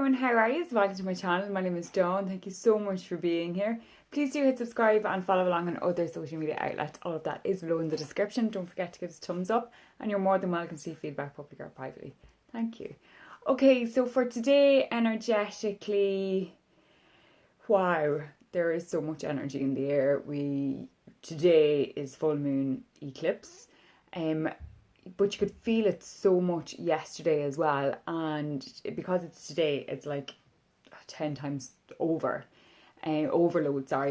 everyone, how are you? Welcome to my channel. My name is Dawn. Thank you so much for being here. Please do hit subscribe and follow along on other social media outlets. All of that is below in the description. Don't forget to give us a thumbs up, and you're more than welcome to see feedback publicly or privately. Thank you. Okay, so for today, energetically, wow, there is so much energy in the air. Today is full moon eclipse. But you could feel it so much yesterday as well, and because it's today, it's like 10 times overload,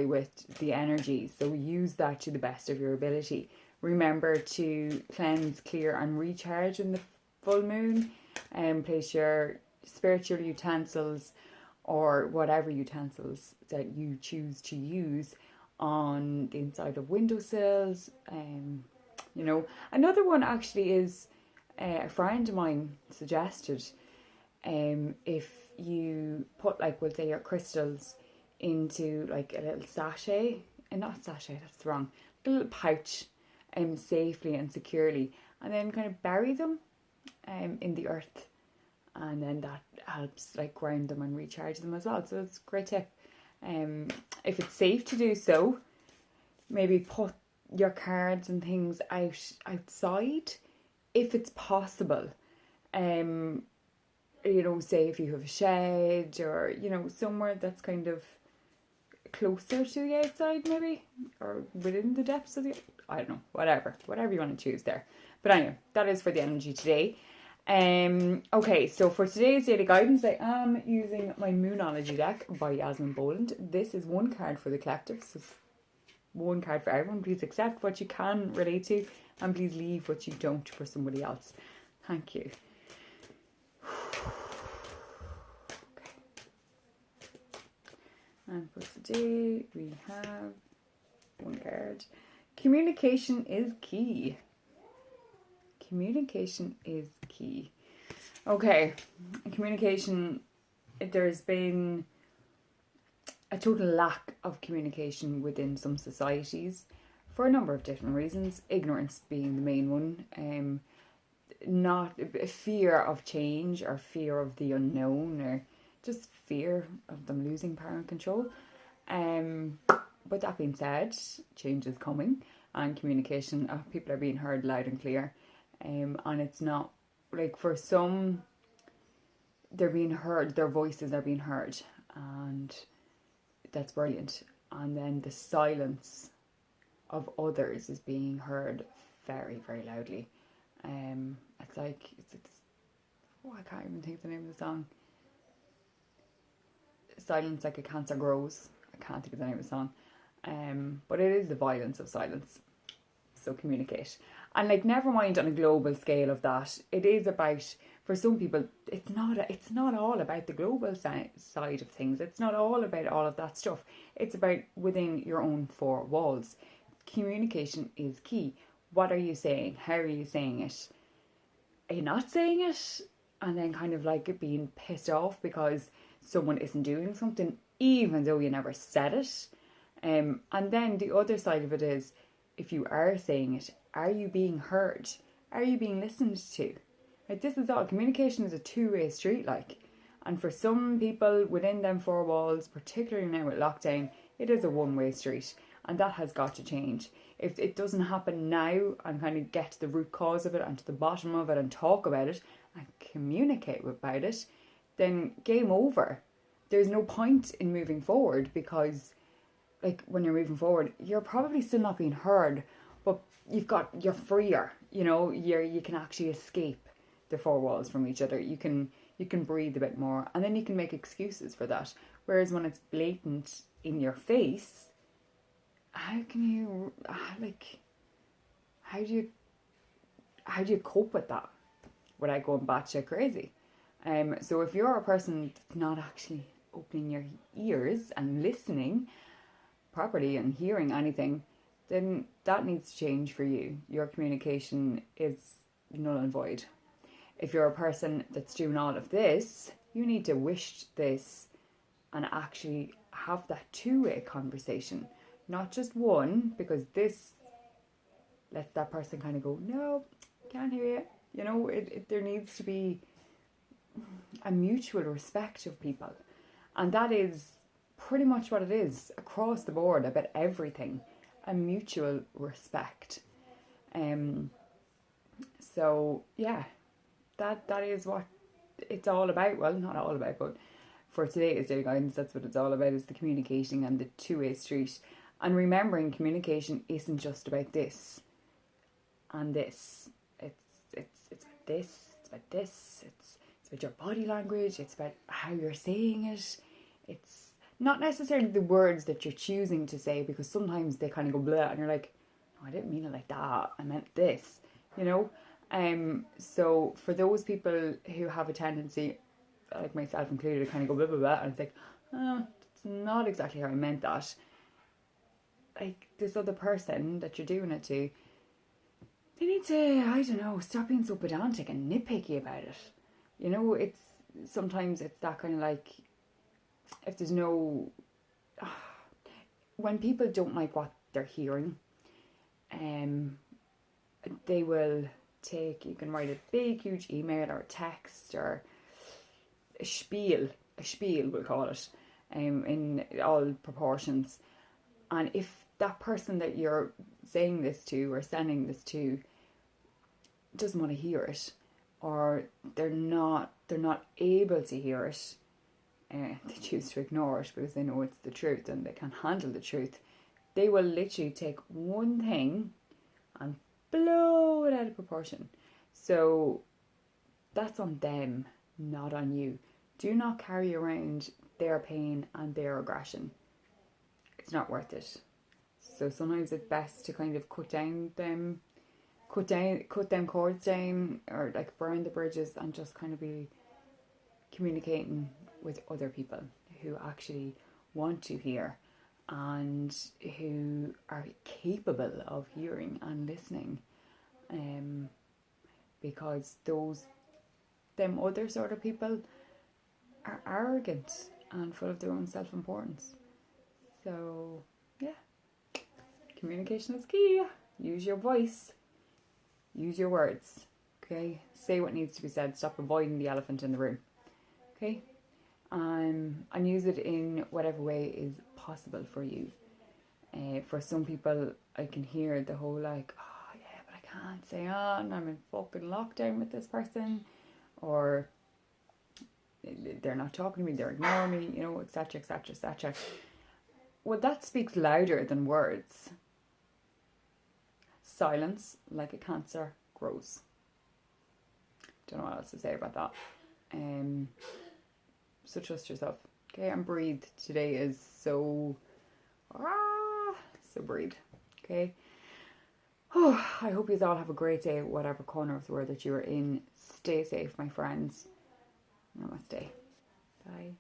with the energy. So use that to the best of your ability. Remember to cleanse, clear and recharge in the full moon, and place your spiritual utensils or whatever utensils that you choose to use on the inside of windowsills. Another one actually is a friend of mine suggested, if you put, like, we'll say your crystals into like a little sachet, and not sachet, that's wrong, a little pouch, safely and securely, and then kind of bury them in the earth, and then that helps like ground them and recharge them as well. So it's a great tip. If it's safe to do so, maybe put your cards and things outside if it's possible. Say if you have a shed, or somewhere that's kind of closer to the outside, maybe, or within the depths of the, I don't know, whatever you want to choose there. But anyway, that is for the energy today. Okay, so for today's daily guidance, I am using my Moonology deck by Yasmin Boland. This is one card for the collective, so one card for everyone. Please accept what you can relate to, and please leave what you don't for somebody else. Thank you. Okay. And for today, we have one card. Communication is key. Communication is key. Okay, communication, there's been a total lack of communication within some societies for a number of different reasons, ignorance being the main one, not fear of change, or fear of the unknown, or just fear of them losing power and control. But that being said, change is coming, and communication, people are being heard loud and clear, and it's not like, for some, they're being heard, their voices are being heard, and that's brilliant. And then the silence of others is being heard very, very loudly. It's like, I can't even think of the name of the song. Silence like a cancer grows. I can't think of the name of the song. But it is the violence of silence. So communicate. And like, never mind on a global scale of that. It is about, for some people, it's not all about the global side of things. It's not all about all of that stuff. It's about within your own four walls. Communication is key. What are you saying? How are you saying it? Are you not saying it? And then kind of like being pissed off because someone isn't doing something, even though you never said it. And then the other side of it is, if you are saying it, are you being heard? Are you being listened to? Like, this is all, communication is a two-way street, like. And for some people within them four walls, particularly now with lockdown, it is a one-way street. And that has got to change. If it doesn't happen now, and kind of get to the root cause of it and to the bottom of it and talk about it and communicate about it, then game over. There's no point in moving forward, because like, when you're moving forward, you're probably still not being heard, but you're freer, you can actually escape the four walls from each other. You can breathe a bit more, and then you can make excuses for that. Whereas when it's blatant in your face, how can you, how do you cope with that without going batshit crazy? So if you're a person that's not actually opening your ears and listening properly and hearing anything, then that needs to change for you. Your communication is null and void. If you're a person that's doing all of this, you need to wish this and actually have that two-way conversation, not just one, because this lets that person kind of go, no, can't hear you. There needs to be a mutual respect of people. And that is pretty much what it is across the board about everything. A mutual respect. So yeah, that is what it's all about. Well, not all about, but for today's daily guidance, that's what it's all about, is the communicating and the two-way street. And remembering communication isn't just about this and this. It's about this, it's about this, it's about your body language, it's about how you're saying it. It's not necessarily the words that you're choosing to say, because sometimes they kind of go blah and you're like, no, I didn't mean it like that, I meant this, you know. So for those people who have a tendency, like myself included, to kind of go blah blah blah, and it's like, oh, it's not exactly how I meant that. Like, this other person that you're doing it to, they need to, I don't know, stop being so pedantic and nitpicky about it. You know, it's sometimes it's that kind of like, if there's no, when people don't like what they're hearing, they will take, you can write a big huge email or a text or a spiel we'll call it, in all proportions. And if that person that you're saying this to or sending this to doesn't want to hear it, or they're not able to hear it, they choose to ignore it because they know it's the truth and they can't handle the truth, they will literally take one thing and blow it out of proportion. So that's on them, not on you. Do not carry around their pain and their aggression. It's not worth it. So sometimes it's best to kind of cut them cords down, or like burn the bridges, and just kind of be communicating with other people who actually want to hear and who are capable of hearing and listening, because them other sort of people are arrogant and full of their own self-importance. So yeah, communication is key. Use your voice, use your words, okay? Say what needs to be said. Stop avoiding the elephant in the room, okay? And use it in whatever way is possible for you. For some people, I can hear the whole like, oh yeah, but I can't say on, I'm in fucking lockdown with this person, or they're not talking to me, they're ignoring me, you know, etc, etc, etc. Well, that speaks louder than words. Silence, like a cancer, grows. Don't know what else to say about that. So trust yourself, okay, and breathe. Today is so breathe, okay. I hope you all have a great day, whatever corner of the world that you are in. Stay safe, my friends. Namaste. Bye.